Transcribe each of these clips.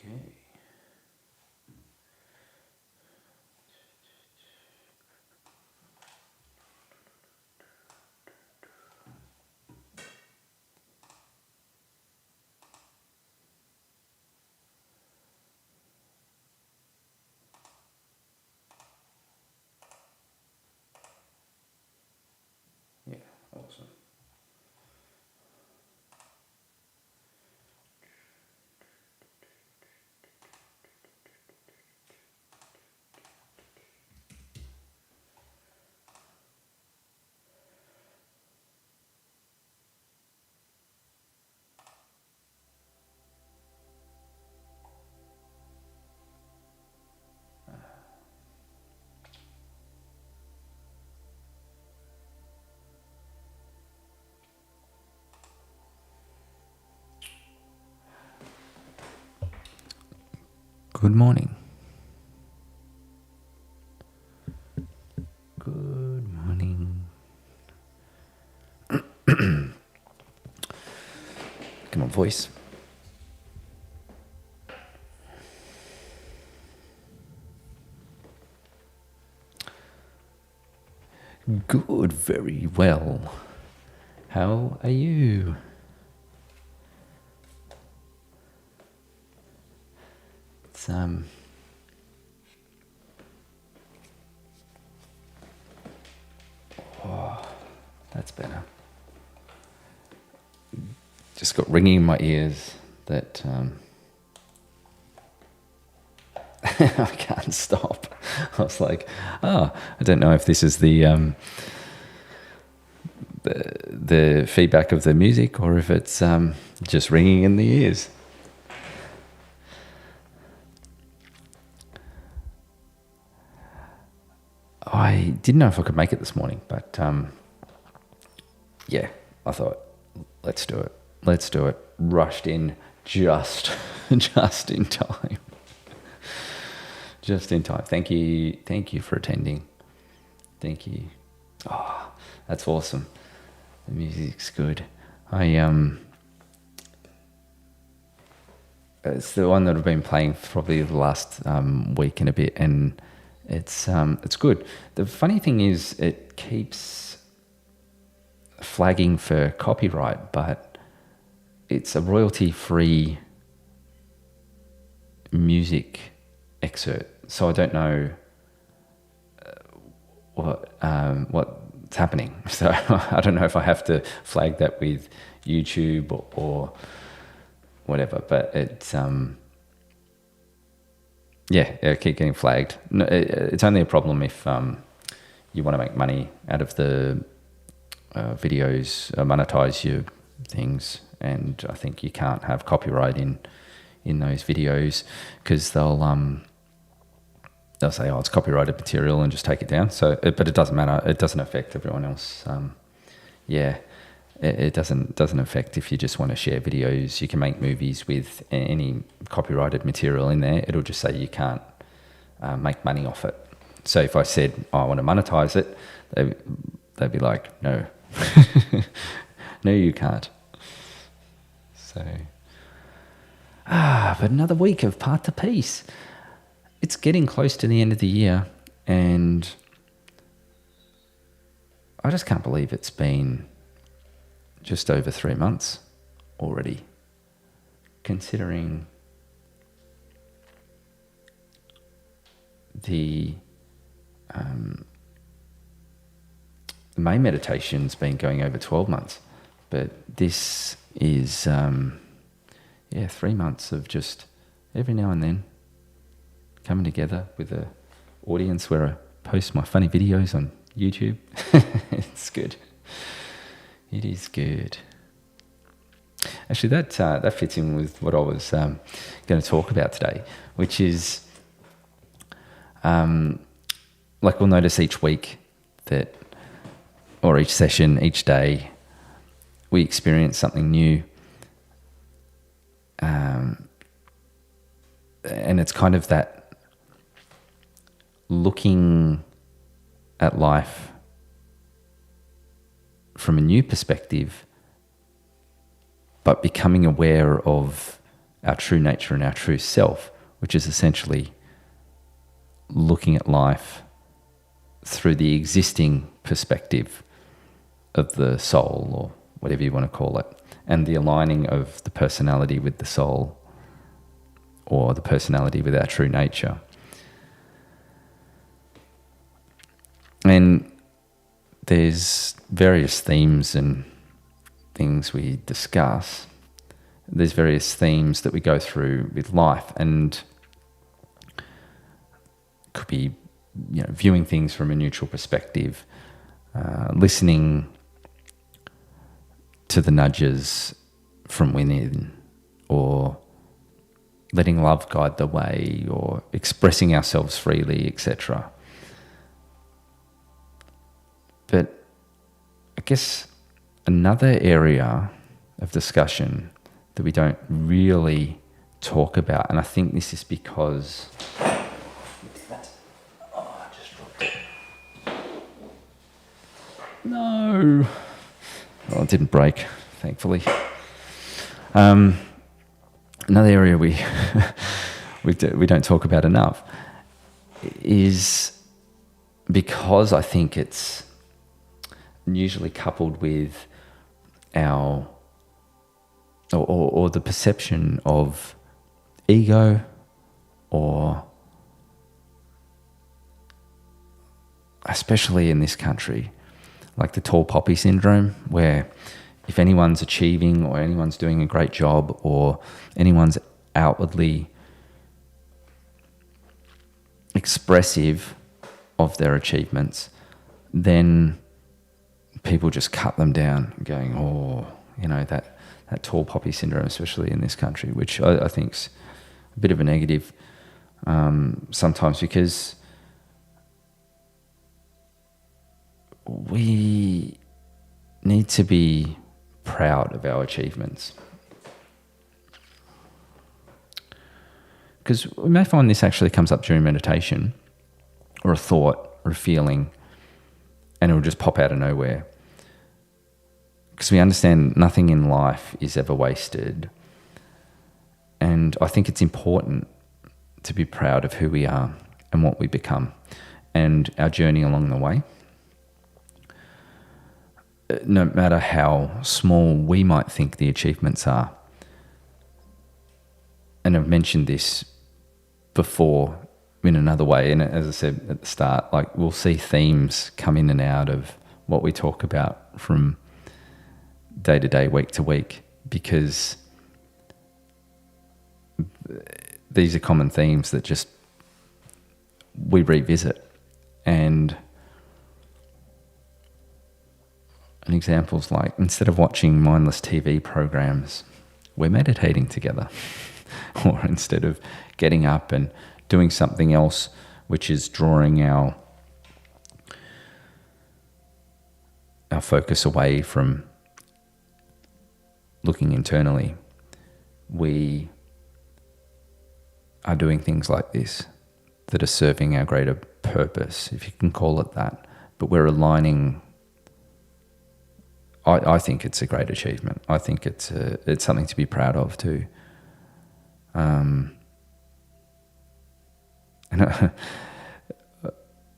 Okay. Yeah, awesome. Good morning. Good morning. Come on, voice. Good, very well. How are you? It's that's better. Just got ringing in my ears that I can't stop. I was like, I don't know if this is the feedback of the music or if it's just ringing in the ears. I didn't know if I could make it this morning, but yeah, I thought, let's do it. Let's do it. Rushed in just in time. Just in time. Thank you for attending. Thank you. Oh, that's awesome. The music's good. It's the one that I've been playing for probably the last week and a bit, and it's good. The funny thing is, it keeps flagging for copyright, but it's a royalty-free music excerpt, so I don't know what's happening. So I don't know if I have to flag that with YouTube or whatever, but it's I keep getting flagged. No, it's only a problem if you want to make money out of the videos, monetize your things, and I think you can't have copyright in those videos because they'll say, it's copyrighted material, and just take it down. So, but it doesn't matter. It doesn't affect everyone else. It doesn't affect if you just want to share videos. You can make movies with any copyrighted material in there. It'll just say you can't make money off it. So if I said, I want to monetize it, they'd be like, no, no, you can't. So, but another week of Part to Piece. It's getting close to the end of the year, and I just can't believe it's been just over 3 months already, considering the May meditation's been going over 12 months, but this is 3 months of just every now and then coming together with an audience where I post my funny videos on YouTube. It's good. It is good. Actually, that fits in with what I was going to talk about today, which is like we'll notice each week that, or each session, each day, we experience something new. And it's kind of that looking at life from a new perspective, but becoming aware of our true nature and our true self, which is essentially looking at life through the existing perspective of the soul, or whatever you want to call it, and the aligning of the personality with the soul, or the personality with our true nature. And there's various themes and things we discuss. There's various themes that we go through with life, and could be, viewing things from a neutral perspective, listening to the nudges from within, or letting love guide the way, or expressing ourselves freely, etc. But I guess another area of discussion that we don't really talk about, and I think this is because... I just dropped it. No. Well, it didn't break, thankfully. Another area we don't talk about enough is, because I think it's usually coupled with our or the perception of ego, or especially in this country, like the tall poppy syndrome, where if anyone's achieving, or anyone's doing a great job, or anyone's outwardly expressive of their achievements, then people just cut them down, going, that tall poppy syndrome, especially in this country, which I think's a bit of a negative sometimes, because we need to be proud of our achievements. Because we may find this actually comes up during meditation, or a thought, or a feeling, and it will just pop out of nowhere. Because we understand nothing in life is ever wasted. And I think it's important to be proud of who we are and what we become, and our journey along the way. No matter how small we might think the achievements are. And I've mentioned this before in another way, and as I said at the start, like, we'll see themes come in and out of what we talk about from day to day, week to week, because these are common themes that just we revisit. And an example's like, instead of watching mindless TV programs, we're meditating together. Or instead of getting up and doing something else, which is drawing our focus away from looking internally, we are doing things like this that are serving our greater purpose, if you can call it that. But we're aligning. I think it's a great achievement. I think it's something to be proud of too. And I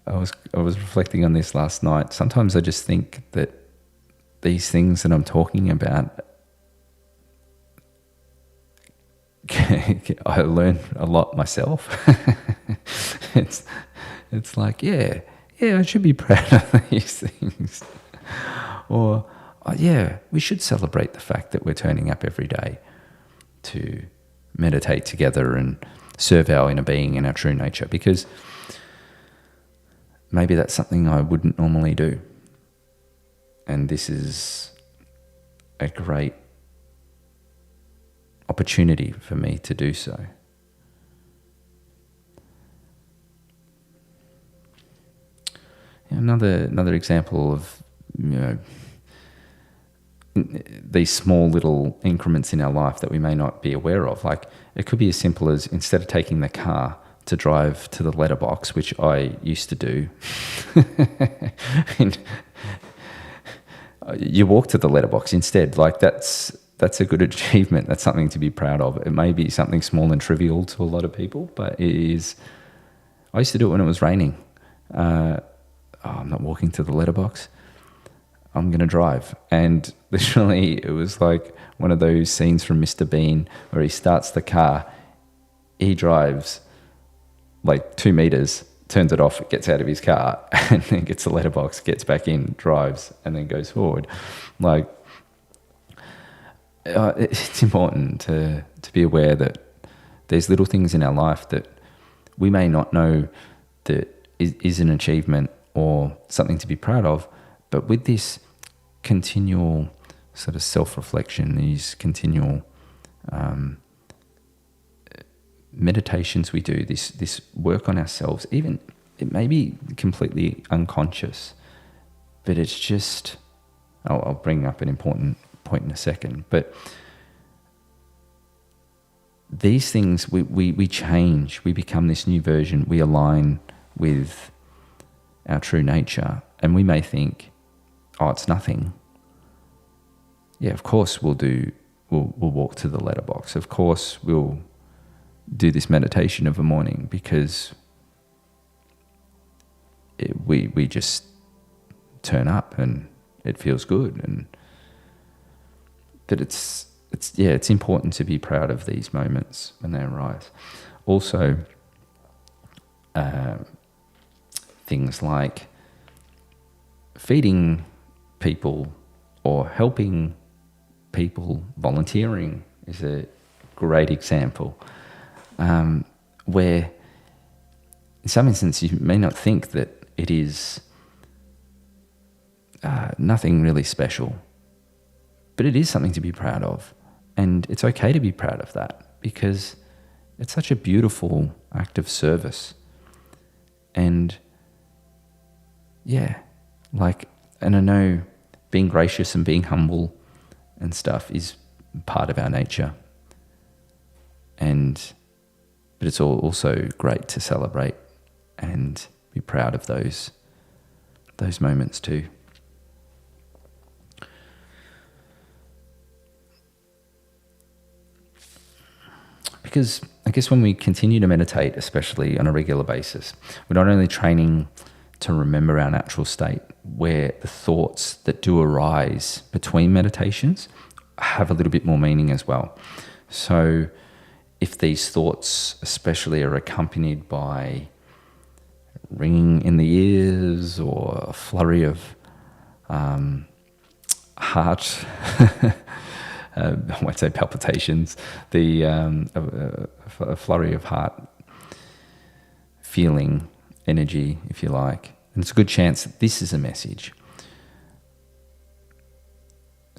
was reflecting on this last night. Sometimes I just think that these things that I'm talking about, I learn a lot myself. It's like, yeah, I should be proud of these things. Or, we should celebrate the fact that we're turning up every day to meditate together and serve our inner being and our true nature, because maybe that's something I wouldn't normally do. And this is a great opportunity for me to do so. Another example of these small little increments in our life that we may not be aware of. Like, it could be as simple as, instead of taking the car to drive to the letterbox, which I used to do, and you walk to the letterbox instead. Like, that's that's a good achievement. That's something to be proud of. It may be something small and trivial to a lot of people, but it is. I used to do it when it was raining. I'm not walking to the letterbox. I'm going to drive. And literally it was like one of those scenes from Mr. Bean where he starts the car, he drives like 2 meters, turns it off, gets out of his car, and then gets the letterbox, gets back in, drives, and then goes forward. Like, it's important to be aware that there's little things in our life that we may not know that is an achievement or something to be proud of, but with this continual sort of self-reflection, these continual meditations we do, this work on ourselves, even it may be completely unconscious, but it's just, I'll bring up an important point in a second, but these things, we change, we become this new version, we align with our true nature, and we may think, oh, it's nothing. Yeah, of course we'll walk to the letterbox. Of course we'll do this meditation of a morning because we just turn up and it feels good. And but it's important to be proud of these moments when they arise. Also, things like feeding people or helping people, volunteering is a great example, where in some instances you may not think that it is nothing really special, but it is something to be proud of. And it's okay to be proud of that because it's such a beautiful act of service. And yeah, and I know being gracious and being humble and stuff is part of our nature. But it's also great to celebrate and be proud of those moments too. Because I guess when we continue to meditate, especially on a regular basis, we're not only training to remember our natural state, where the thoughts that do arise between meditations have a little bit more meaning as well. So if these thoughts especially are accompanied by ringing in the ears or a flurry of heart, I won't say palpitations, a flurry of heart feeling, energy, if you like, and it's a good chance that this is a message.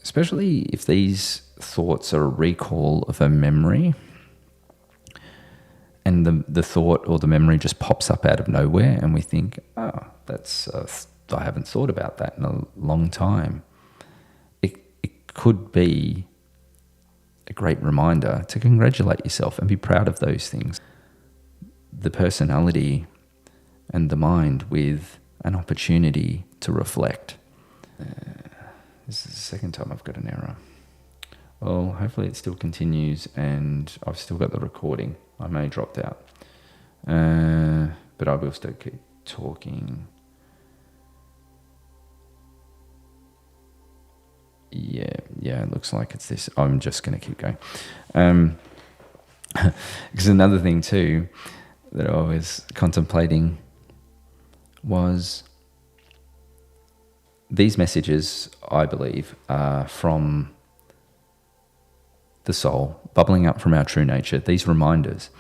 Especially if these thoughts are a recall of a memory and the thought or the memory just pops up out of nowhere and we think, oh, I haven't thought about that in a long time. It could be a great reminder to congratulate yourself and be proud of those things. The personality and the mind with an opportunity to reflect. This is the second time I've got an error. Well, hopefully it still continues and I've still got the recording. I may have dropped out. But I will still keep talking. Yeah, it looks like it's this. I'm just going to keep going. Because another thing too that I was contemplating was these messages, I believe, are from the soul, bubbling up from our true nature, these reminders.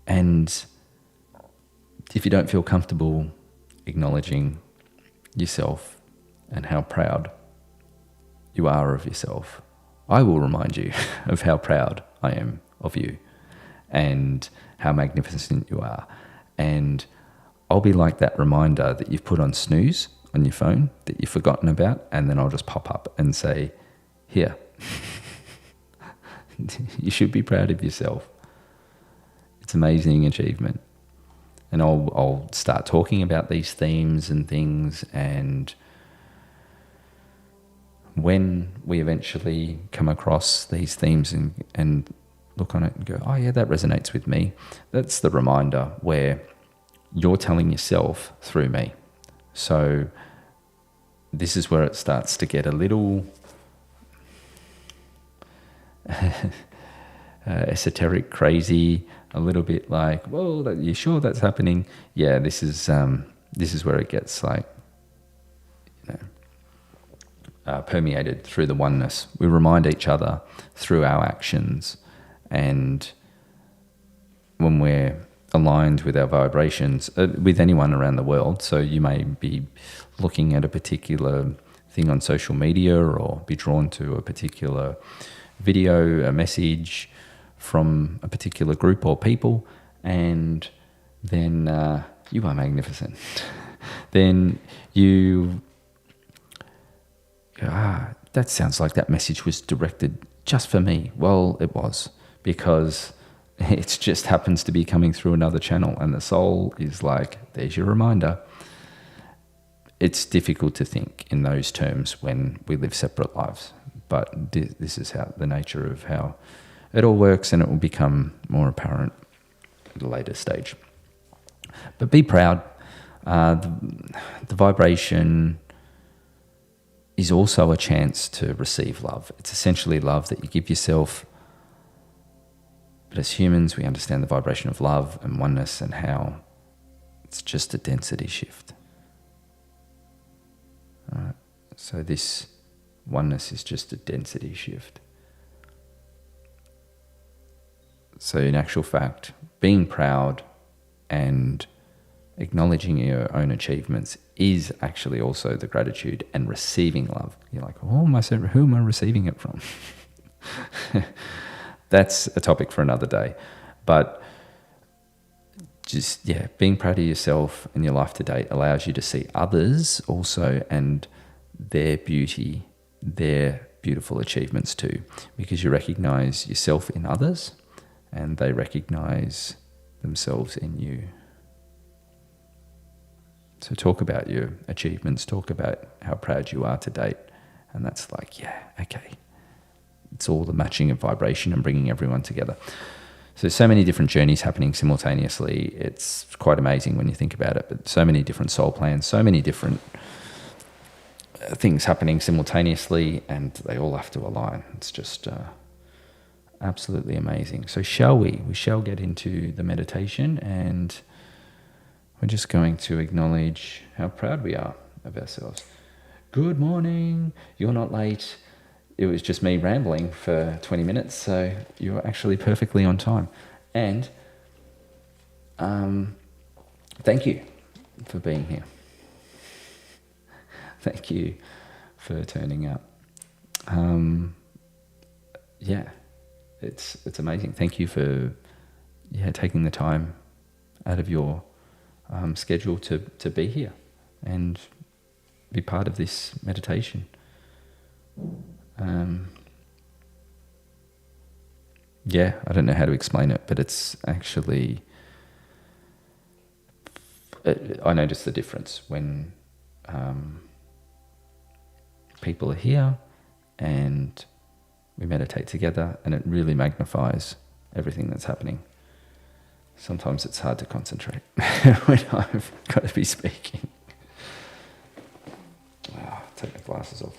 And if you don't feel comfortable acknowledging yourself and how proud you are of yourself, I will remind you of how proud I am of you and how magnificent you are. And I'll be like that reminder that you've put on snooze on your phone that you've forgotten about, and then I'll just pop up and say, here, you should be proud of yourself. It's an amazing achievement. And I'll start talking about these themes and things, and when we eventually come across these themes and look on it and go, oh yeah, that resonates with me, that's the reminder where you're telling yourself through me. So this is where it starts to get a little esoteric, crazy, a little bit like, well, you sure that's happening? Yeah, this is where it gets like, permeated through the oneness. We remind each other through our actions, and when we're aligned with our vibrations, with anyone around the world. So you may be looking at a particular thing on social media, or be drawn to a particular video, a message from a particular group or people, and then you are magnificent. Then you that sounds like that message was directed just for me. Well, it was, because it just happens to be coming through another channel, and the soul is like, there's your reminder. It's difficult to think in those terms when we live separate lives, but this is how the nature of how it all works, and it will become more apparent at a later stage. But be proud. The vibration is also a chance to receive love. It's essentially love that you give yourself. But as humans, we understand the vibration of love and oneness, and how it's just a density shift. So this oneness is just a density shift. So in actual fact, being proud and acknowledging your own achievements is actually also the gratitude and receiving love. You're like, who am I receiving it from? That's a topic for another day. But just, being proud of yourself and your life to date allows you to see others also, and their beauty, their beautiful achievements too, because you recognize yourself in others, and they recognize themselves in you. So talk about your achievements, talk about how proud you are to date. And that's like, okay. It's all the matching of vibration and bringing everyone together. So many different journeys happening simultaneously. It's quite amazing when you think about it, but so many different soul plans, so many different things happening simultaneously, and they all have to align. It's just absolutely amazing. So we shall get into the meditation, and we're just going to acknowledge how proud we are of ourselves. Good morning. You're not late. It was just me rambling for 20 minutes, so you're actually perfectly on time. And thank you for being here. Thank you for turning up. It's amazing. Thank you for taking the time out of your schedule to be here and be part of this meditation. I don't know how to explain it, but it's actually, I notice the difference when people are here and we meditate together, and it really magnifies everything that's happening. Sometimes it's hard to concentrate when I've got to be speaking. Take my glasses off.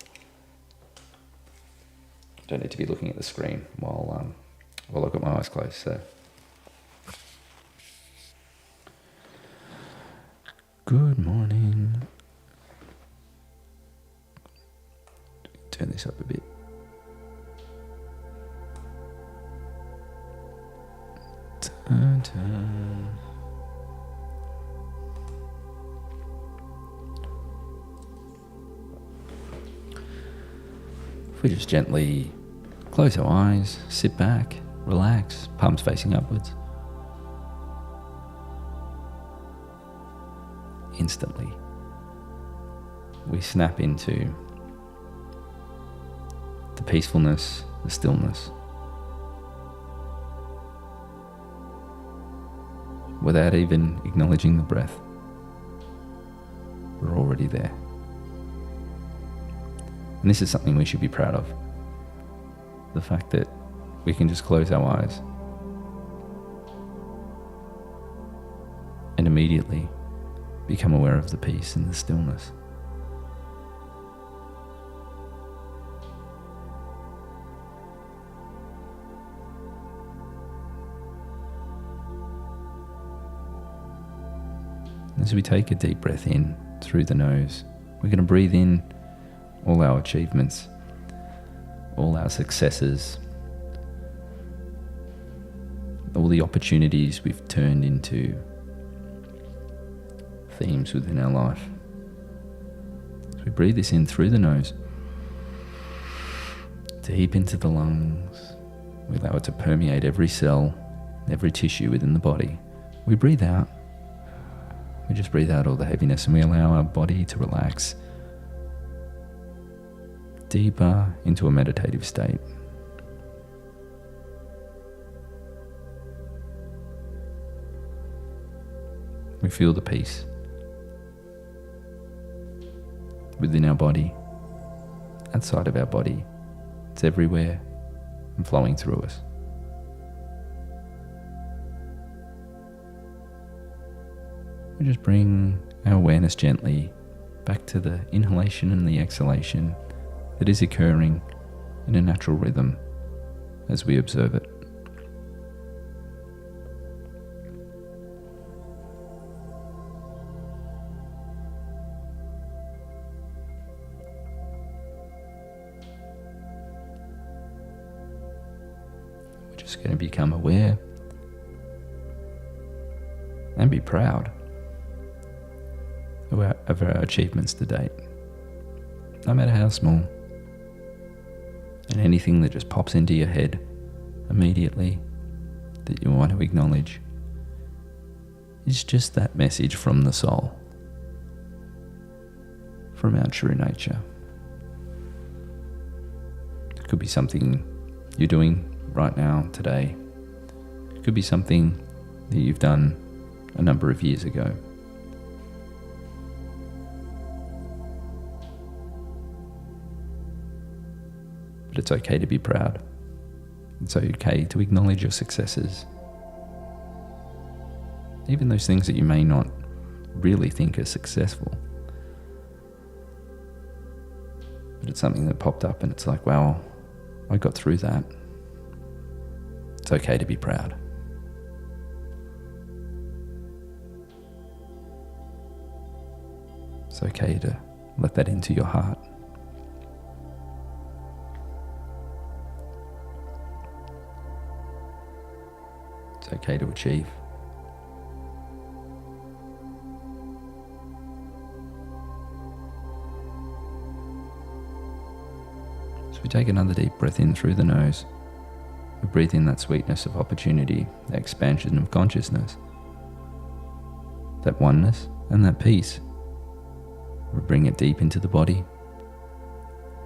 Don't need to be looking at the screen while I've got my eyes closed. So, good morning. Turn this up a bit. Dun, dun. If we just gently close our eyes, sit back, relax, palms facing upwards. Instantly, we snap into the peacefulness, the stillness, without even acknowledging the breath. We're already there. And this is something we should be proud of. The fact that we can just close our eyes and immediately become aware of the peace and the stillness. As we take a deep breath in through the nose, we're going to breathe in all our achievements, all our successes, all the opportunities we've turned into themes within our life. So we breathe this in through the nose, deep into the lungs. We allow it to permeate every cell, every tissue within the body. We breathe out. We just breathe out all the heaviness, and we allow our body to relax deeper into a meditative state. We feel the peace within our body, outside of our body. It's everywhere and flowing through us. We just bring our awareness gently back to the inhalation and the exhalation that is occurring in a natural rhythm as we observe it. We're just going to become aware and be proud of our achievements to date, no matter how small. And anything that just pops into your head immediately that you want to acknowledge is just that message from the soul, from our true nature. It could be something you're doing right now, today. It could be something that you've done a number of years ago. But it's okay to be proud. It's okay to acknowledge your successes. Even those things that you may not really think are successful. But it's something that popped up and it's like, wow, I got through that. It's okay to be proud. It's okay to let that into your heart. It's okay to achieve. So we take another deep breath in through the nose. We breathe in that sweetness of opportunity, that expansion of consciousness, that oneness and that peace. We bring it deep into the body.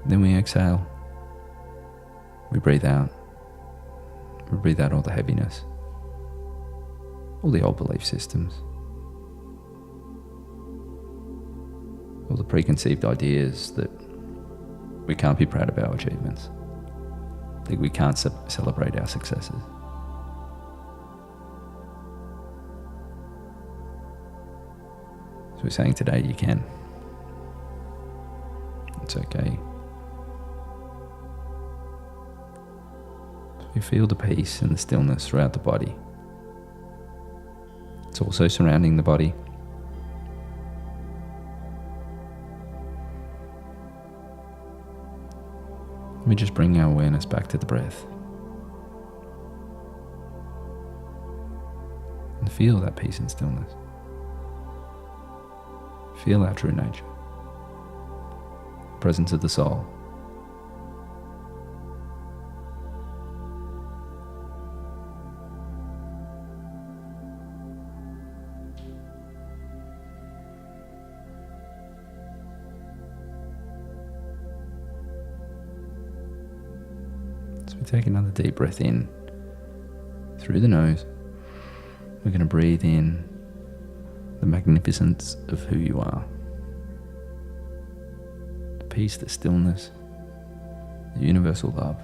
Then we exhale. We breathe out. We breathe out all the heaviness, all the old belief systems, all the preconceived ideas that we can't be proud of our achievements, that we can't celebrate our successes. So we're saying today you can. It's okay. You feel the peace and the stillness throughout the body. It's also surrounding the body. We just bring our awareness back to the breath. And feel that peace and stillness. Feel our true nature. Presence of the soul. So we take another deep breath in through the nose. We're going to breathe in the magnificence of who you are. The peace, the stillness, the universal love.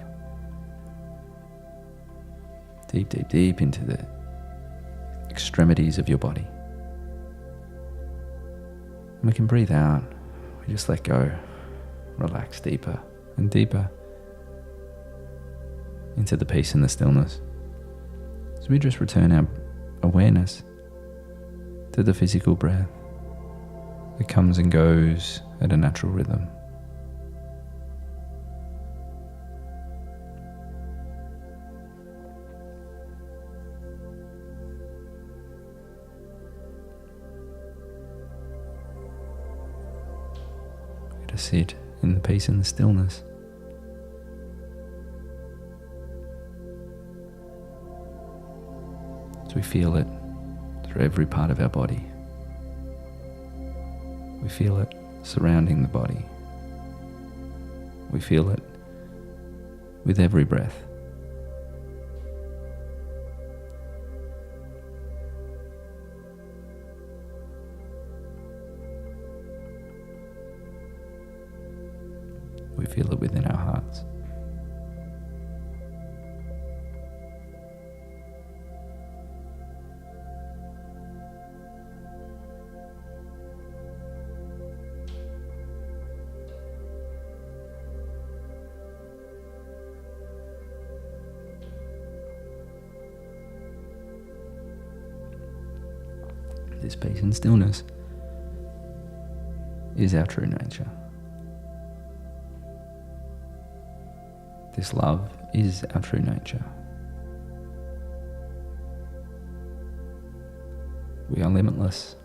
Deep, deep, deep into the extremities of your body. And we can breathe out. We just let go, relax deeper and deeper into the peace and the stillness. So we just return our awareness to the physical breath that comes and goes at a natural rhythm. To sit in the peace and the stillness. So we feel it through every part of our body. We feel it surrounding the body. We feel it with every breath. We feel it within our hearts. This peace and stillness is our true nature. This love is our true nature. We are limitless.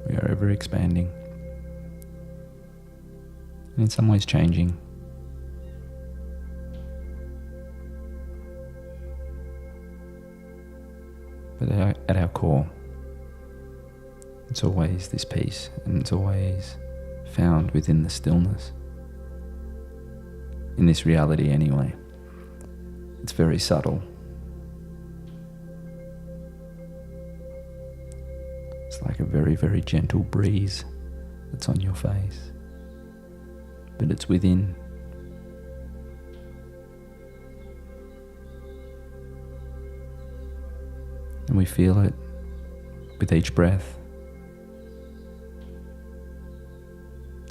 We are ever expanding, and in some ways changing. But at our core, it's always this peace, and it's always found within the stillness. In this reality anyway, it's very subtle. It's like a very, very gentle breeze that's on your face, but it's within. And we feel it with each breath,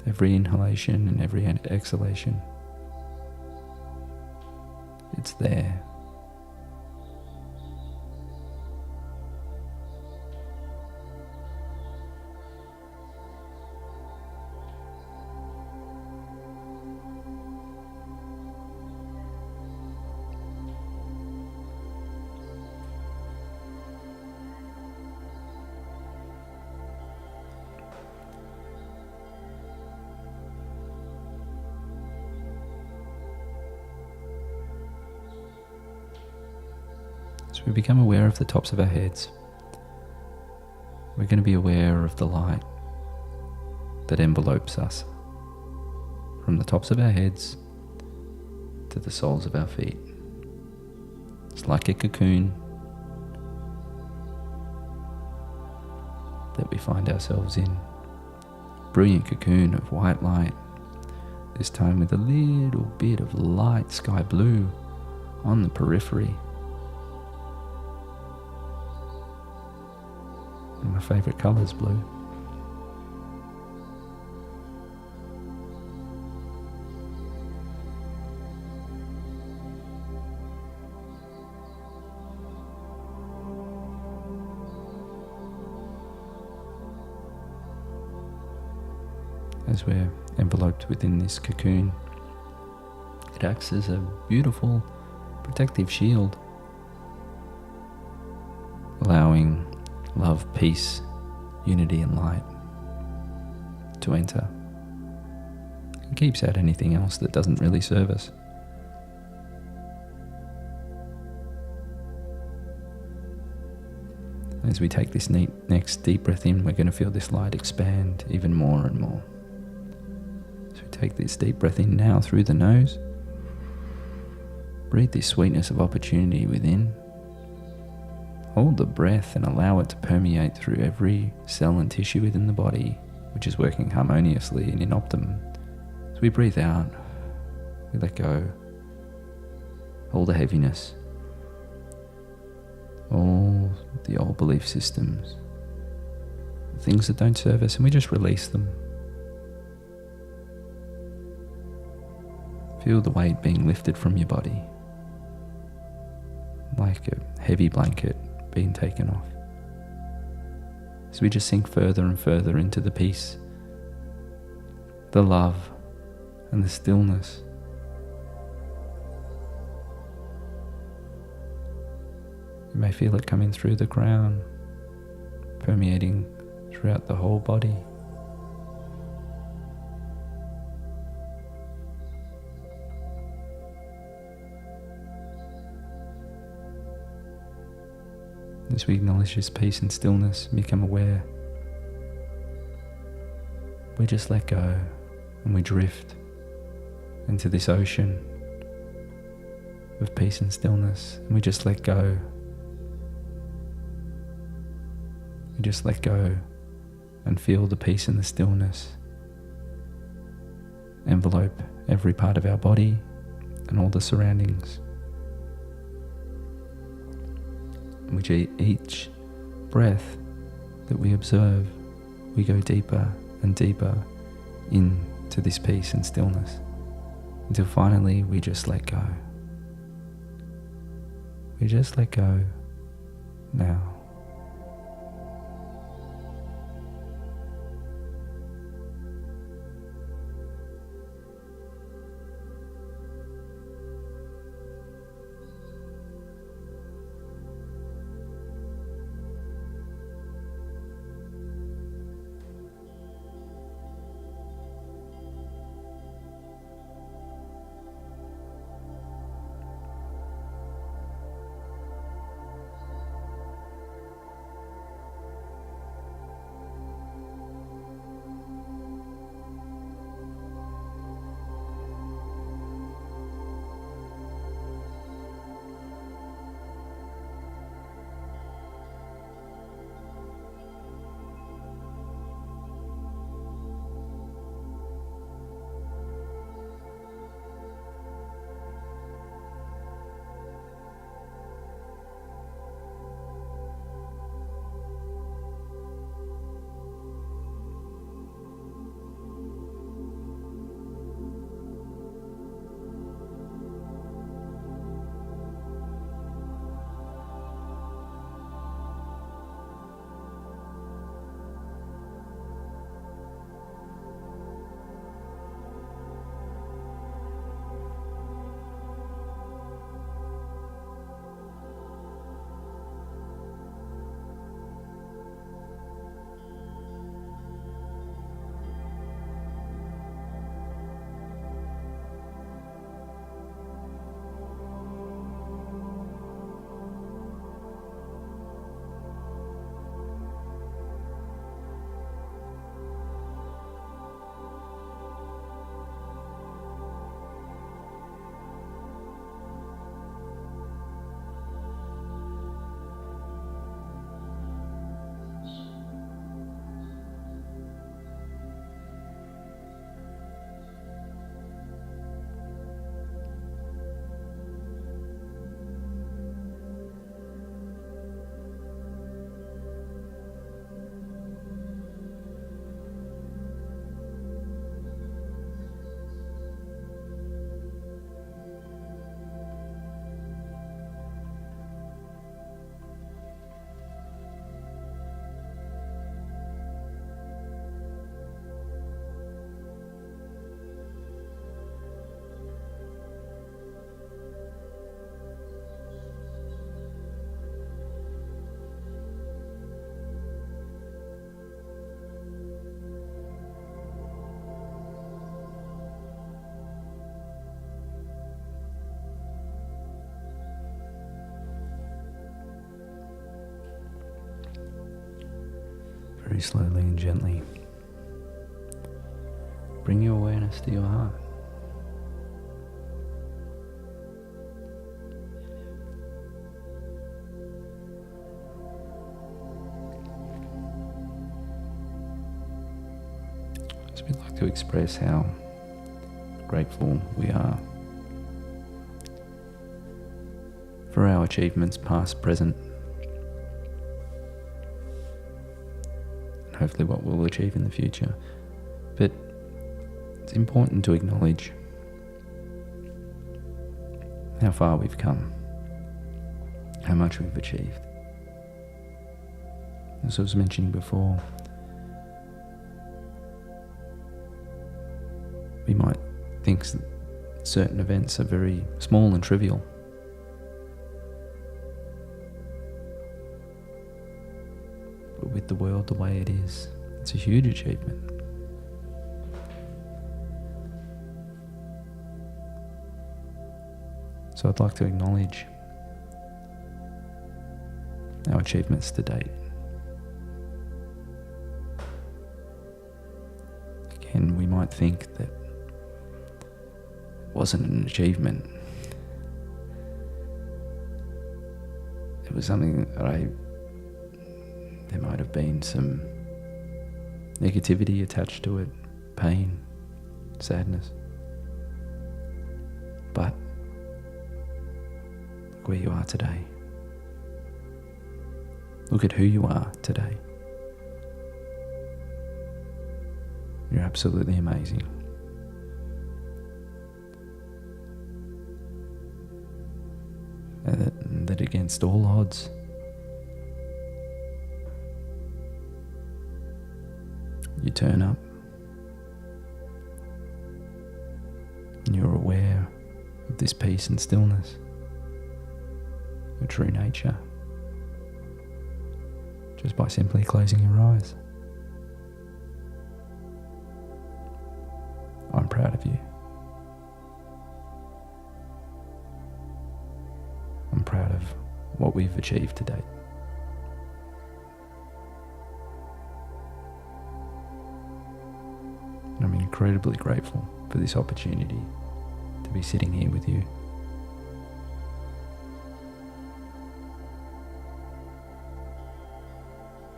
every inhalation and every exhalation. It's there. So we become aware of the tops of our heads. We're going to be aware of the light that envelopes us from the tops of our heads to the soles of our feet. It's like a cocoon that we find ourselves in. Brilliant cocoon of white light, this time with a little bit of light sky blue on the periphery. And my favourite colour is blue. As we're enveloped within this cocoon, it acts as a beautiful protective shield, allowing love, peace, unity and light to enter. It keeps out anything else that doesn't really serve us. As we take this next deep breath in, we're going to feel this light expand even more and more. So we take this deep breath in now through the nose. Breathe this sweetness of opportunity within. Hold the breath and allow it to permeate through every cell and tissue within the body, which is working harmoniously and in optimum. As we breathe out, we let go. All the heaviness, all the old belief systems, things that don't serve us, and we just release them. Feel the weight being lifted from your body, like a heavy blanket being taken off. So we just sink further and further into the peace, the love, and the stillness. You may feel it coming through the crown, permeating throughout the whole body. As we acknowledge this peace and stillness and become aware, we just let go and we drift into this ocean of peace and stillness, and we just let go. We just let go and feel the peace and the stillness envelope every part of our body and all the surroundings. Which each breath that we observe, we go deeper and deeper into this peace and stillness, until finally we just let go. We just let go now. Very slowly and gently, bring your awareness to your heart. we'd like to express how grateful we are for our achievements, past, present, and hopefully what we'll achieve in the future. But it's important to acknowledge how far we've come, how much we've achieved. As I was mentioning before, we might think certain events are very small and trivial. But with the world the way it is, it's a huge achievement. So I'd like to acknowledge our achievements to date. Again, we might think that it wasn't an achievement. It was something that there might have been some negativity attached to it, pain, sadness. But look where you are today. Look at who you are today. You're absolutely amazing. And that against all odds, you turn up and you're aware of this peace and stillness, your true nature, just by simply closing your eyes. I'm proud of you. I'm proud of what we've achieved to date. And I'm incredibly grateful for this opportunity to be sitting here with you.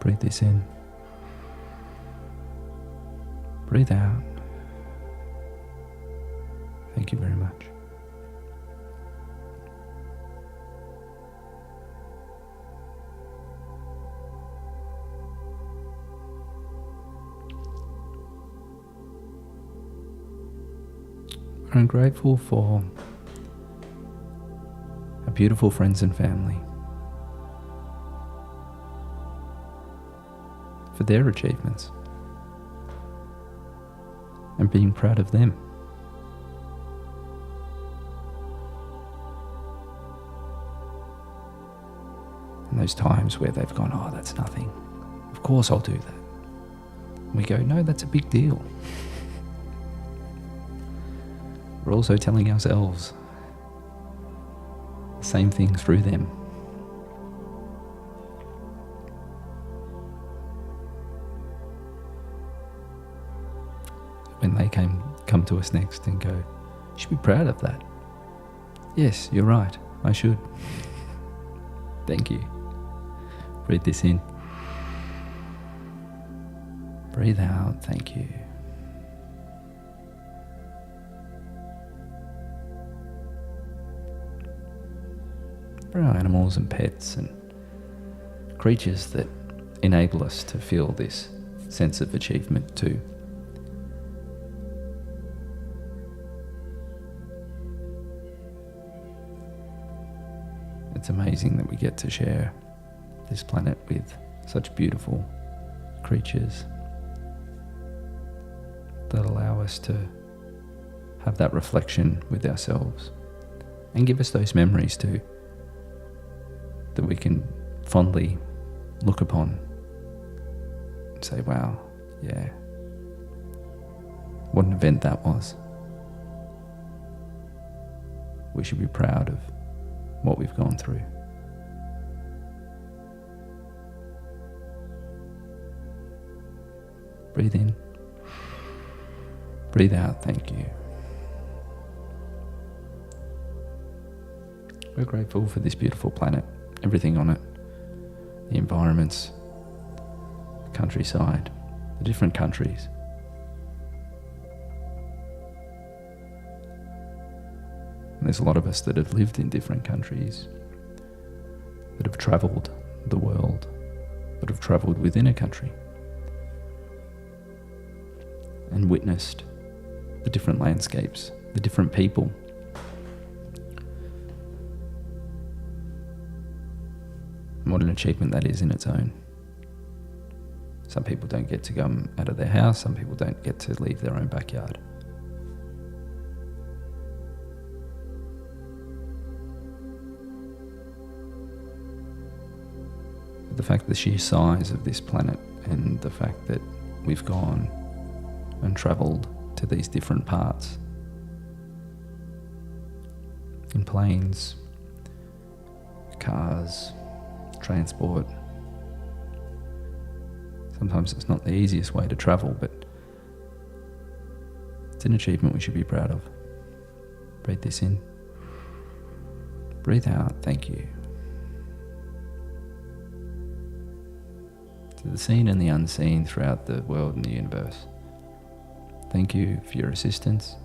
Breathe this in. Breathe out. Thank you very much. I'm grateful for our beautiful friends and family, for their achievements, and being proud of them. And those times where they've gone, oh, that's nothing. Of course I'll do that. And we go, no, that's a big deal. We're also telling ourselves the same thing through them. When they come to us next and go, you should be proud of that. Yes, you're right, I should. Thank you. Breathe this in. Breathe out, thank you. For our animals and pets and creatures that enable us to feel this sense of achievement too. It's amazing that we get to share this planet with such beautiful creatures that allow us to have that reflection with ourselves and give us those memories too that we can fondly look upon and say, wow, yeah, what an event that was. We should be proud of what we've gone through. Breathe in. Breathe out, thank you. We're grateful for this beautiful planet, everything on it, the environments, the countryside, the different countries, There's a lot of us that have lived in different countries, that have travelled the world, that have travelled within a country and witnessed the different landscapes, the different people. And what an achievement that is in its own. Some people don't get to come out of their house, some people don't get to leave their own backyard. But the fact, the sheer size of this planet, and the fact that we've gone and travelled to these different parts in planes, cars, transport. Sometimes it's not the easiest way to travel, but it's an achievement we should be proud of. Breathe this in. Breathe out. Thank you. To the seen and the unseen throughout the world and the universe, thank you for your assistance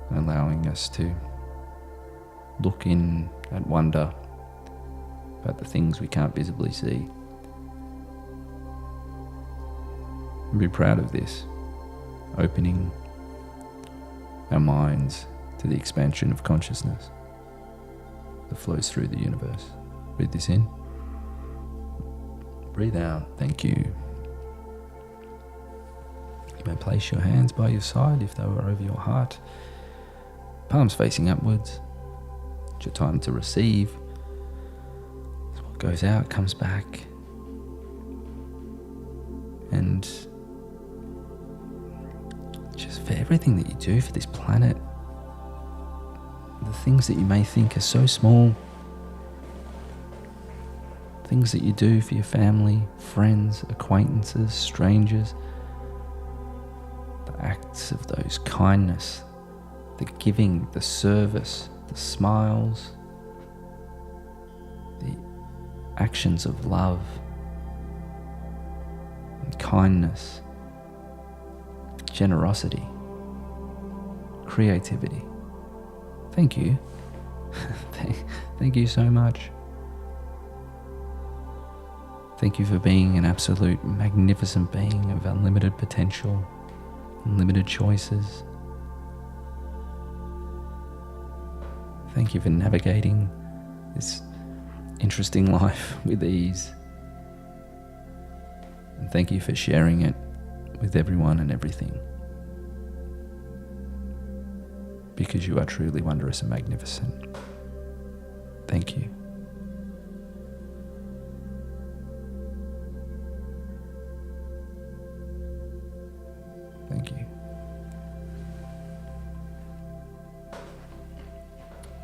and allowing us to look in and wonder about the things we can't visibly see. And be proud of this, opening our minds to the expansion of consciousness that flows through the universe. Breathe this in. Breathe out. Thank you. You may place your hands by your side if they were over your heart, palms facing upwards. It's your time to receive. So what goes out comes back. And just for everything that you do for this planet, the things that you may think are so small, things that you do for your family, friends, acquaintances, strangers, the acts of those kindness, the giving, the service, the smiles, the actions of love and kindness, generosity, creativity. Thank you. Thank you so much. Thank you for being an absolute magnificent being of unlimited potential, unlimited choices. Thank you for navigating this interesting life with ease. And thank you for sharing it with everyone and everything. Because you are truly wondrous and magnificent. Thank you. Thank you.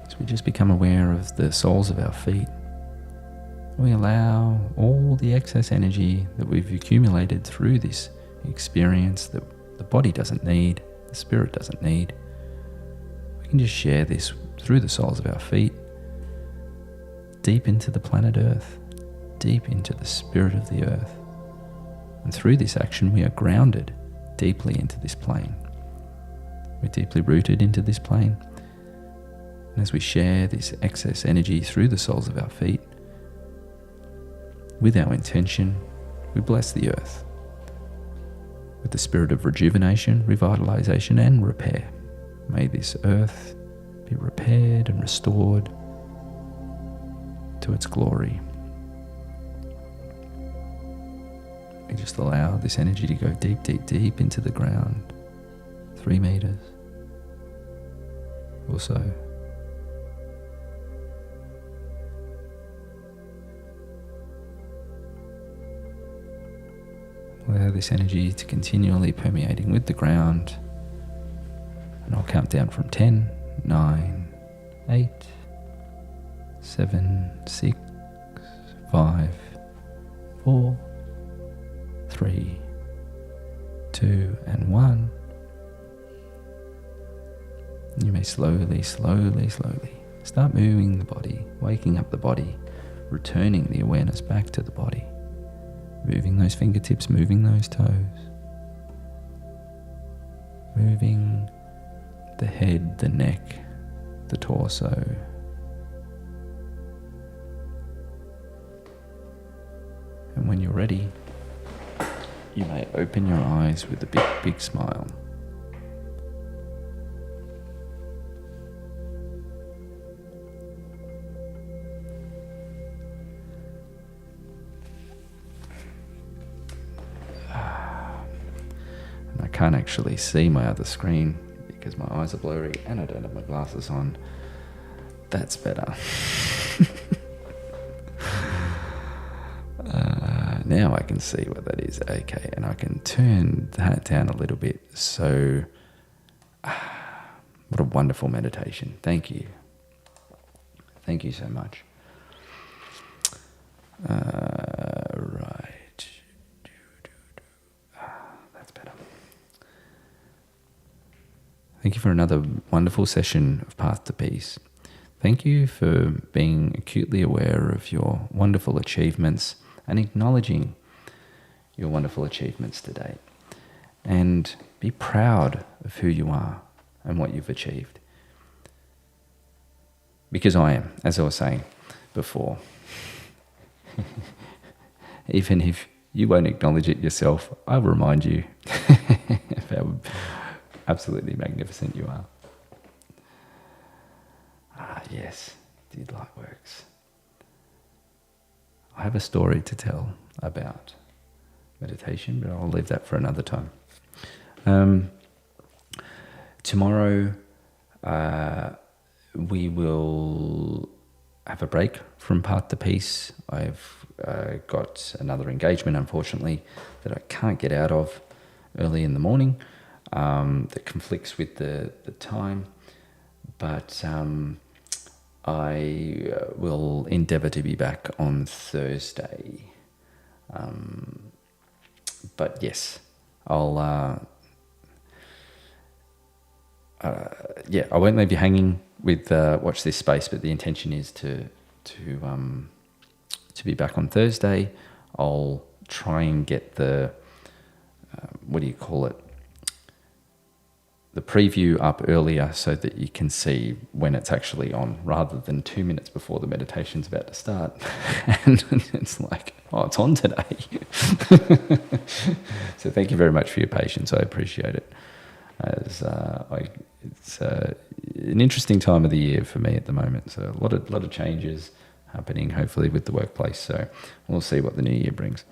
So we just become aware of the soles of our feet. We allow all the excess energy that we've accumulated through this experience that the body doesn't need, the spirit doesn't need. We can just share this through the soles of our feet, deep into the planet Earth, deep into the spirit of the earth. And through this action, we are grounded deeply into this plane. We're deeply rooted into this plane. And as we share this excess energy through the soles of our feet, with our intention, we bless the earth with the spirit of rejuvenation, revitalization, and repair. May this earth be repaired and restored to its glory. We just allow this energy to go deep, deep, deep into the ground. 3 meters or so. Allow this energy to continually permeating with the ground. And I'll count down from 10, 9, 8, 7, 6, 5, 4, 3, 2, and 1. You may slowly, slowly, slowly start moving the body, waking up the body, returning the awareness back to the body, moving those fingertips, moving those toes, moving the head, the neck, the torso. And when you're ready, you may open your eyes with a big, big smile. And I can't actually see my other screen because my eyes are blurry and I don't have my glasses on. That's better. Now I can see what that is. Okay, and I can turn that down a little bit. So, what a wonderful meditation. Thank you. Thank you so much. Right. That's better. Thank you for another wonderful session of Path to Peace. Thank you for being acutely aware of your wonderful achievements and acknowledging your wonderful achievements to date. And be proud of who you are and what you've achieved. Because I am, as I was saying before. Even if you won't acknowledge it yourself, I'll remind you of how absolutely magnificent you are. Ah, yes, did Lightworks. I have a story to tell about meditation, but I'll leave that for another time. Tomorrow, we will have a break from Path to Peace. I've got another engagement, unfortunately, that I can't get out of early in the morning, that conflicts with the time, but I will endeavour to be back on Thursday. But yes, I'll I won't leave you hanging with Watch This Space, but the intention is to be back on Thursday. I'll try and get the the preview up earlier so that you can see when it's actually on, rather than 2 minutes before the meditation's about to start. And it's like, oh, it's on today. So thank you very much for your patience. I appreciate it. It's an interesting time of the year for me at the moment. So a lot of changes happening, hopefully, with the workplace. So we'll see what the new year brings.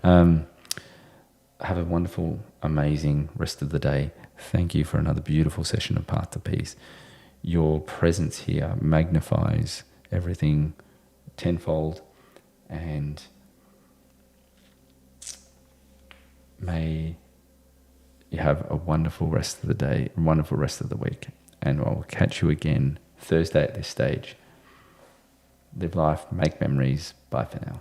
Have a wonderful, amazing rest of the day. Thank you for another beautiful session of Path to Peace. Your presence here magnifies everything tenfold, and may you have a wonderful rest of the day, a wonderful rest of the week, and I'll catch you again Thursday at this stage. Live life, make memories. Bye for now.